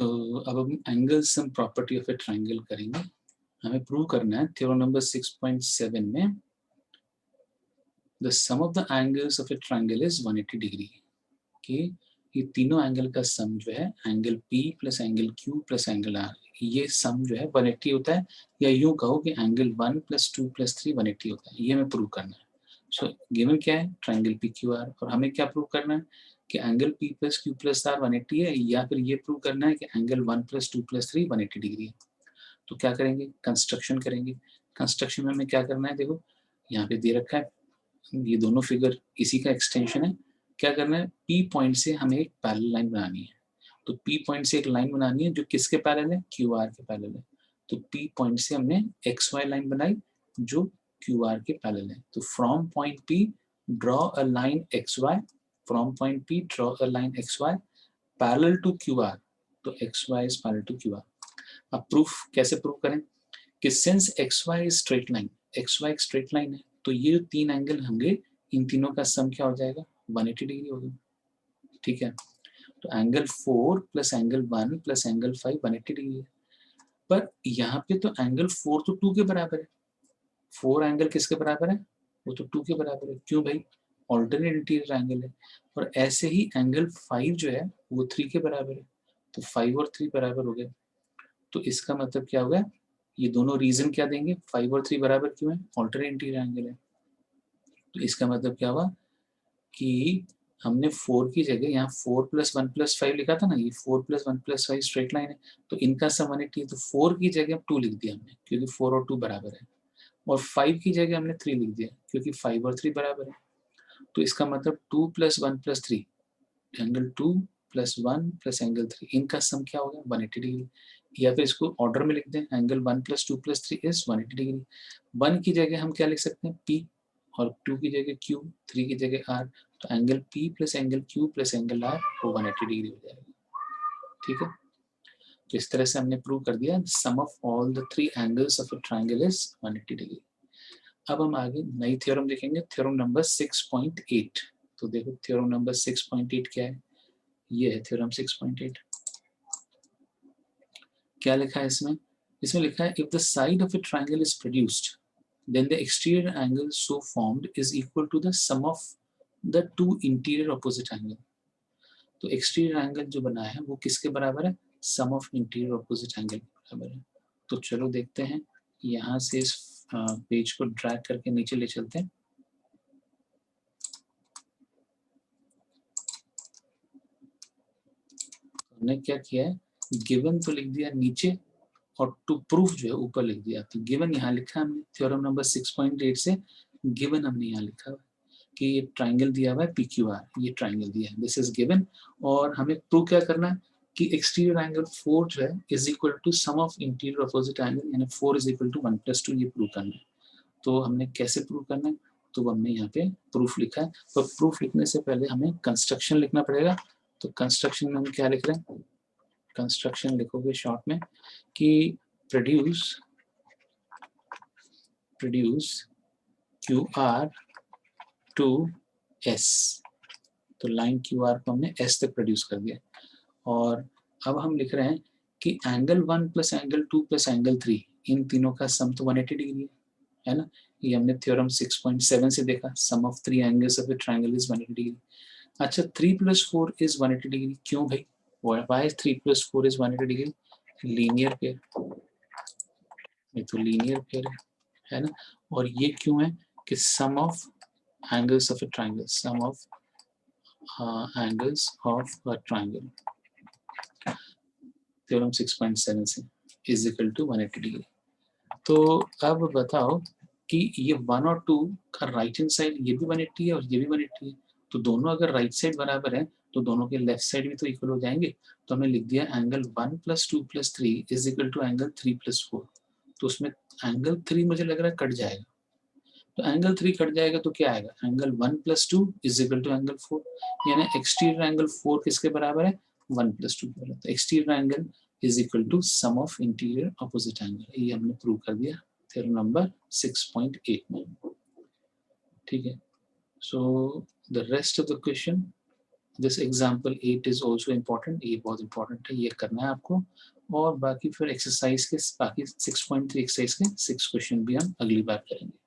अब हम angle sum property of a triangle करेंगे। हमें प्रूव करना है थ्योरम नंबर 6.7 में the sum of the angles of a triangle is 180 degree, कि ये तीनों एंगल का सम जो है angle P plus angle Q plus angle R, ये सम जो है 180 होता है, या यूं कहो कि एंगल 1 प्लस 2 प्लस 3 180 होता है। ये हमें प्रूव करना है। सो गिवन क्या है, ट्राइंगल PQR, और हमें क्या प्रूव करना है कि angle P plus Q plus R 180 है, या फिर ये प्रूव करना है कि एंगल 1 प्लस 2 प्लस 3 180 डिग्री है। तो क्या करेंगे, कंस्ट्रक्शन करेंगे। कंस्ट्रक्शन में हमें क्या करना है, देखो यहाँ पे दे रखा है, ये दोनों फिगर इसी का एक्सटेंशन है। क्या करना है, P पॉइंट से हमें एक पैरेलल लाइन बनानी है। तो P पॉइंट से एक लाइन बनानी है जो किसके पैरेलल है, QR के पैरेलल है। तो P पॉइंट से हमने XY लाइन बनाई जो QR के पैरेलल है। तो from point P draw a line XY, from point P draw a line XY parallel to QR। तो XY is parallel to QR। अब प्रूफ कैसे प्रूव करें कि since XY is straight line, XY एक straight line है, तो ये जो तीन एंगल होंगे इन तीनों का सम क्या हो जाएगा, 180 डिग्री होगा। ठीक है, तो angle 4 plus angle 1 plus angle 5 180 degree है। पर यहाँ पे तो एंगल 4 तो 2 के बराबर है। 4 एंगल किसके बराबर है, वो तो 2 के बराबर है। क्यों भाई, ऑल्टरनेट इंटीरियर एंगल है। और ऐसे ही एंगल 5 जो है वो 3 के बराबर है। तो 5 और 3 बराबर हो गए। तो इसका मतलब क्या होगा, ये दोनों रीजन क्या देंगे, 5 और 3 बराबर क्यों है, ऑल्टरनेट इंटीरियर एंगल है। तो इसका मतलब क्या हुआ कि हमने 4 की जगह यहाँ 4 प्लस 1 प्लस 5 लिखा था ना, ये 4 प्लस 1 प्लस 5 स्ट्रेट लाइन है, तो इनका सम 180 है। तो 4 की जगह 2 लिख दिया हमने क्योंकि 4 और 2 बराबर है, और 5 की जगह हमने 3 लिख दिया क्योंकि 5 और 3 बराबर है। तो इसका मतलब 2 plus 1 plus 3, angle 2 plus 1 plus angle 3, इनका सम क्या होगा, 180 डिग्री। या फिर इसको ऑर्डर में लिख दें, angle 1 plus 2 plus 3 is 180 degree. 1 की जगह हम क्या लिख सकते हैं, P, और 2 की जगह Q, 3 की जगह R। तो angle P plus angle Q plus angle R वो 180 डिग्री हो जाएगा। ठीक है, तो इस तरह से हमने प्रूव कर दिया sum of all the three angles of a triangle is 180 degree. अब हम आगे नई थ्योरम देखेंगे, थ्योरम नंबर 6.8। तो देखो थ्योरम नंबर 6.8 क्या है, ये है थ्योरम 6.8। क्या लिखा है इसमें, इसमें लिखा है if the side of a triangle is produced then the exterior angle so formed is equal to the sum of the two interior opposite angle। तो एक्सटीरियर एंगल जो बना है वो किसके बराबर है, सम ऑफ इंटीरियर ऑपोजिट एंगल के बराबर है। तो चलो देखते हैं, यहाँ से इस पेज को ड्रैग करके नीचे ले चलते हैं। हमने क्या किया है, गिवन तो लिख दिया नीचे और टू प्रूफ जो है ऊपर लिख दिया। तो गिवन यहाँ लिखा हमने थ्योरम नंबर 6.8 से, गिवन हमने यहाँ लिखा हुआ कि ये ट्राइंगल दिया हुआ है PQR, ये ट्राइंगल दिया है, दिस इज गिवन। और हमें प्रूव क्या करना है कि एक्सटीरियर एंगल 4 जो है is equal to sum of interior opposite angle, यानी 4 इज इक्वल टू 1 प्लस 2, ये प्रूव करना है। तो हमने कैसे प्रूव करना है, तो हमने यहाँ पे प्रूफ लिखा है। तो प्रूफ लिखने से पहले हमें कंस्ट्रक्शन लिखना पड़ेगा। तो कंस्ट्रक्शन में हम क्या लिख रहे हैं, कंस्ट्रक्शन लिखोगे शॉर्ट में कि प्रोड्यूस QR टू S। तो लाइन QR को हमने S तक प्रोड्यूस कर दिया। और अब हम लिख रहे हैं कि angle 1 plus angle 2 plus angle 3, इन तीनों का सम तो 180 डिग्री है ना। ये हमने थ्योरम 6.7 से देखा, sum of 3 angles of a triangle is 180 degree. अच्छा 3 प्लस 4 इज 180 डिग्री, क्यों भाई, why 3 plus 4 is 180 degree, linear pair, ये तो लीनियर पेयर है ना। और ये क्यों है कि sum of angles of a triangle, sum of angles of a triangle, theorem 6.7 से इज इक्वल टू 180 डिग्री। तो अब बताओ कि ये 1 और 2 का राइट हैंड साइड ये भी 180 है और ये भी 180 है। तो दोनों अगर राइट साइड बराबर है तो दोनों के लेफ्ट साइड भी तो इक्वल हो जाएंगे। तो हमने लिख दिया angle 1 plus 2 plus 3 is equal to angle 3 plus 4। तो उसमें एंगल 3 मुझे लग रहा है कट जाएगा। तो एंगल 3 कट जाएगा तो क्या आएगा, angle 1 plus 2 is equal to angle 4, यानी एक्सटीरियर एंगल 4 किसके बराबर है, 1 प्लस 2 के बराबर। तो exterior angle is equal to sum of interior opposite angle, ये हमने प्रूव कर दिया थ्योरम नंबर 6.8 में। ठीक है, so the rest of the question this example 8 is also important, ये बहुत इंपॉर्टेंट है, ये करना है आपको। और बाकी फिर एक्सरसाइज के बाकी 6.3 एक्सरसाइज के 6 क्वेश्चन भी हम अगली बार करेंगे।